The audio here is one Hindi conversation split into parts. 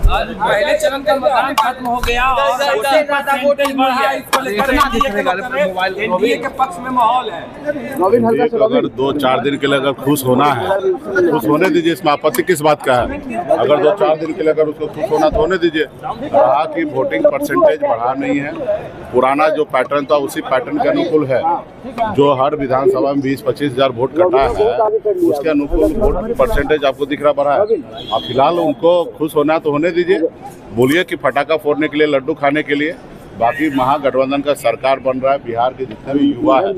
पहले चरण का मतदान खत्म हो गया और परसेंटेज बढ़ा, इसको लेकर एनडीए के पक्ष में माहौल है। एनडीए को अगर 2-4 दिन के लिए अगर खुश होना है तो खुश होने दीजिए, इसमें आपत्ति किस बात का है। अगर 2-4 दिन के लिए अगर उसको खुश होना तो होने दीजिए। कहा कि वोटिंग परसेंटेज बढ़ा नहीं है, पुराना जो पैटर्न था उसी पैटर्न के अनुकूल है। जो हर विधानसभा में 20-25 हज़ार वोट कटा है उसके अनुकूल वोट परसेंटेज आपको दिख रहा बढ़ा है। अब फिलहाल उनको खुश होना तो होने दीजिए, बोलिए कि फटाखा फोड़ने के लिए, लड्डू खाने के लिए। बाकी महागठबंधन का सरकार बन रहा है। बिहार के जितने भी युवा है,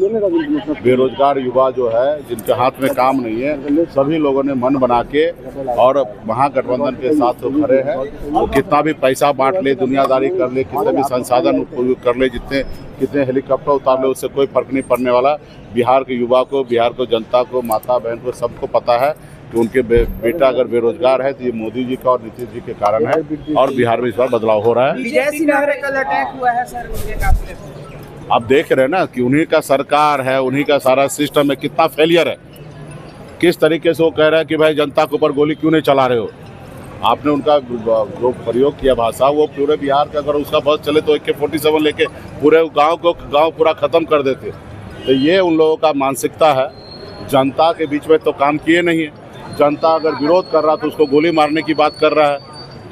बेरोजगार युवा जो है, जिनके हाथ में काम नहीं है, सभी लोगों ने मन बना के और महागठबंधन के साथ तो खड़े हैं। वो कितना भी पैसा बांट ले, दुनियादारी कर ले, कितने भी संसाधन उपयोग कर ले, कितने हेलीकॉप्टर उतार ले, उससे कोई फर्क नहीं पड़ने वाला। बिहार के युवा को, बिहार को जनता को, माता बहन को, सबको पता है कि उनके बेटा अगर बेरोजगार है तो ये मोदी जी का और नीतीश जी के कारण है और बिहार में इस बार बदलाव हो रहा है। विजय सिन्हा पे कल अटैक हुआ है सर, उनके काफिले पे। आप देख रहे हैं ना कि उन्हीं का सरकार है, उन्हीं का सारा सिस्टम है, कितना फेलियर है। किस तरीके से वो कह रहा है कि भाई जनता के ऊपर गोली क्यों नहीं चला रहे हो। आपने उनका जो प्रयोग किया भाषा, वो पूरे बिहार का अगर उसका बस चले तो AK-47 लेके पूरे गांव पूरा ख़त्म कर देते। तो ये उन लोगों का मानसिकता है। जनता के बीच में तो काम किए नहीं है। जनता अगर विरोध कर रहा तो उसको गोली मारने की बात कर रहा है।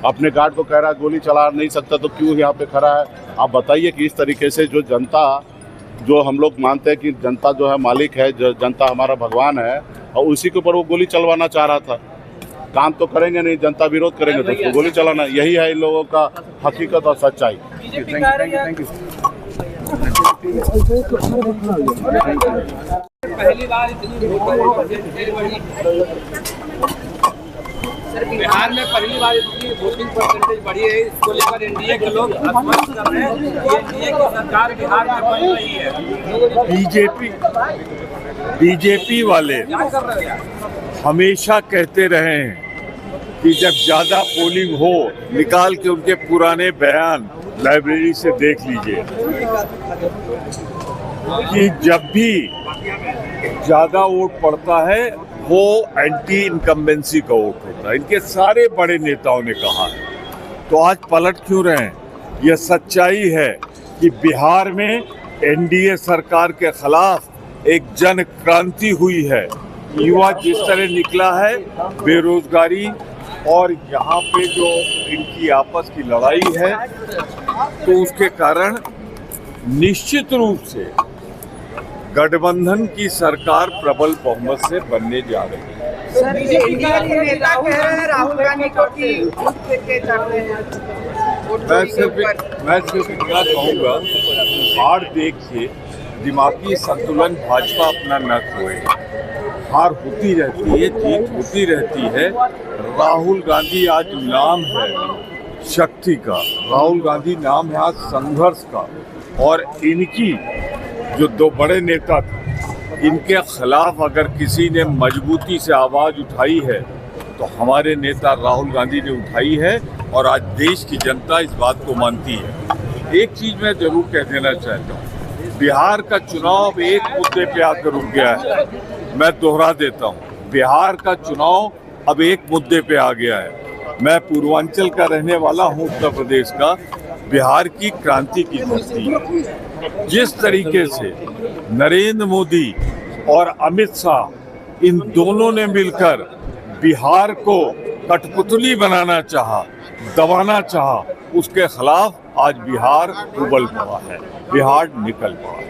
अपने गार्ड को कह रहा है गोली चला नहीं सकता तो क्यों यहाँ पे खड़ा है। आप बताइए कि इस तरीके से जो जनता, जो हम लोग मानते हैं कि जनता जो है मालिक है, जो जनता हमारा भगवान है, और उसी के ऊपर वो गोली चलवाना चाह रहा था। काम तो करेंगे नहीं, जनता विरोध करेंगे तो उसको गोली चलाना, यही है इन लोगों का हकीकत और सच्चाई। पहली बार इतनी सर, बिहार में पहली बार इतनी वोटिंग परसेंटेज बढ़ी है, इसको लेकर एनडीए के लोग आश्वस्त कर रहे हैं कि एनडीए की सरकार बिहार में बन रही है। बीजेपी वाले हमेशा कहते रहे हैं कि जब ज्यादा पोलिंग हो, निकाल के उनके पुराने बयान लाइब्रेरी से देख लीजिए कि जब भी ज्यादा वोट पड़ता है वो एंटी इनकम्बेंसी का वोट होता है। इनके सारे बड़े नेताओं ने कहा है। तो आज पलट क्यों रहे हैं? यह सच्चाई है कि बिहार में एनडीए सरकार के खिलाफ एक जन क्रांति हुई है। युवा जिस तरह निकला है, बेरोजगारी और यहाँ पे जो इनकी आपस की लड़ाई है, तो उसके कारण निश्चित रूप से गठबंधन की सरकार प्रबल बहुमत से बनने जा रही है। सर, नेता कह रहे हैं राहुल गांधी को कि मैं सिर्फ इतना कहूँगा, हार देख के दिमागी संतुलन भाजपा अपना न खोए। हार होती रहती है, जीत होती रहती है। राहुल गांधी आज नाम है शक्ति का, राहुल गांधी नाम है आज संघर्ष का। और इनकी जो दो बड़े नेता थे, इनके खिलाफ अगर किसी ने मजबूती से आवाज उठाई है तो हमारे नेता राहुल गांधी ने उठाई है और आज देश की जनता इस बात को मानती है। एक चीज मैं जरूर कह देना चाहता हूँ, बिहार का चुनाव एक मुद्दे पे आकर रुक गया है। मैं दोहरा देता हूँ, बिहार का चुनाव अब एक मुद्दे पे आ गया है। मैं पूर्वांचल का रहने वाला हूँ, उत्तर प्रदेश का। बिहार की क्रांति की धरती, जिस तरीके से नरेंद्र मोदी और अमित शाह इन दोनों ने मिलकर बिहार को कठपुतली बनाना चाहा, दबाना चाहा, उसके खिलाफ आज बिहार उबल पड़ा है, बिहार निकल पड़ा।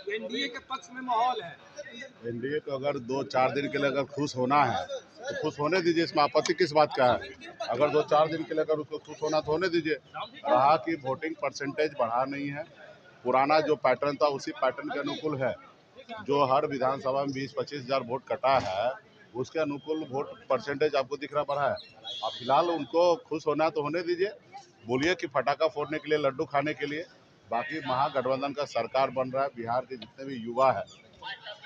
एनडीए के पक्ष में माहौल है। एनडीए को अगर 2-4 दिन के लिए अगर खुश होना है तो खुश होने दीजिए, इसमें आपत्ति किस बात का है। अगर 2-4 दिन के लिए अगर उसको खुश होना तो होने दीजिए। कहा कि वोटिंग परसेंटेज बढ़ा नहीं है, पुराना जो पैटर्न था उसी पैटर्न के अनुकूल है। जो हर विधानसभा में 20-25 हज़ार वोट कटा है उसके अनुकूल वोट परसेंटेज आपको दिख रहा बढ़ा है। अब फिलहाल उनको खुश होना तो होने दीजिए, बोलिए कि फटाखा फोड़ने के लिए, लड्डू खाने के लिए। बाकी महागठबंधन का सरकार बन रहा है। बिहार के जितने भी युवा है,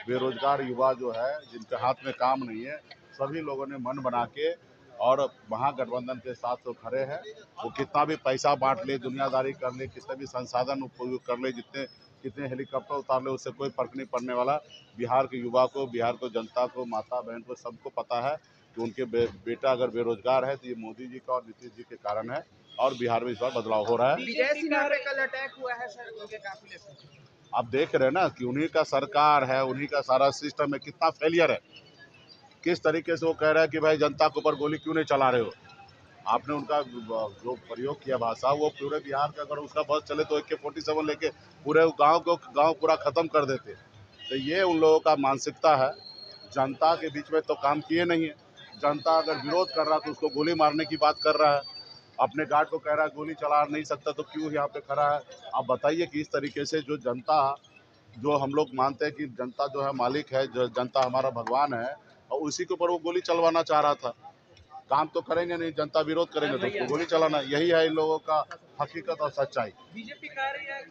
बेरोजगार युवा जो है, जिनके हाथ में काम नहीं है, सभी लोगों ने मन बना के और महागठबंधन के साथ तो खड़े हैं। वो कितना भी पैसा बांट ले, दुनियादारी कर ले, कितने भी संसाधन उपयोग कर ले, कितने हेलीकॉप्टर उतार ले, उससे कोई फर्क नहीं पड़ने वाला। बिहार के युवा को, बिहार को जनता को, माता बहन को, सबको पता है कि उनके बेटा अगर बेरोजगार है तो ये मोदी जी का और नीतीश जी के कारण है, और बिहार में इस बार बदलाव हो रहा है। विजय सिन्हा पे कल अटैक हुआ है सर, उनके काफिले पे। आप देख रहे हैं ना कि उन्हीं का सरकार है, उन्हीं का सारा सिस्टम है, कितना फेलियर है। किस तरीके से वो कह रहा है कि भाई जनता के ऊपर गोली क्यों नहीं चला रहे हो। आपने उनका जो प्रयोग किया भाषा, वो पूरे बिहार का अगर उसका बस चले तो AK-47 लेके पूरे गांव पूरा ख़त्म कर देते। तो ये उन लोगों का मानसिकता है। जनता के बीच में तो काम किए नहीं है। जनता अगर विरोध कर रहा तो उसको गोली मारने की बात कर रहा है। अपने गार्ड को कह रहा है गोली चला नहीं सकता तो क्यों यहाँ पे खड़ा है। आप बताइए कि इस तरीके से जो जनता, जो हम लोग मानते हैं कि जनता जो है मालिक है, जो जनता हमारा भगवान है, और उसी के ऊपर वो गोली चलवाना चाह रहा था। काम तो करेंगे नहीं, जनता विरोध करेंगे तो उसको गोली चलाना, यही है इन लोगों का हकीकत और सच्चाई। बीजेपी कह रही है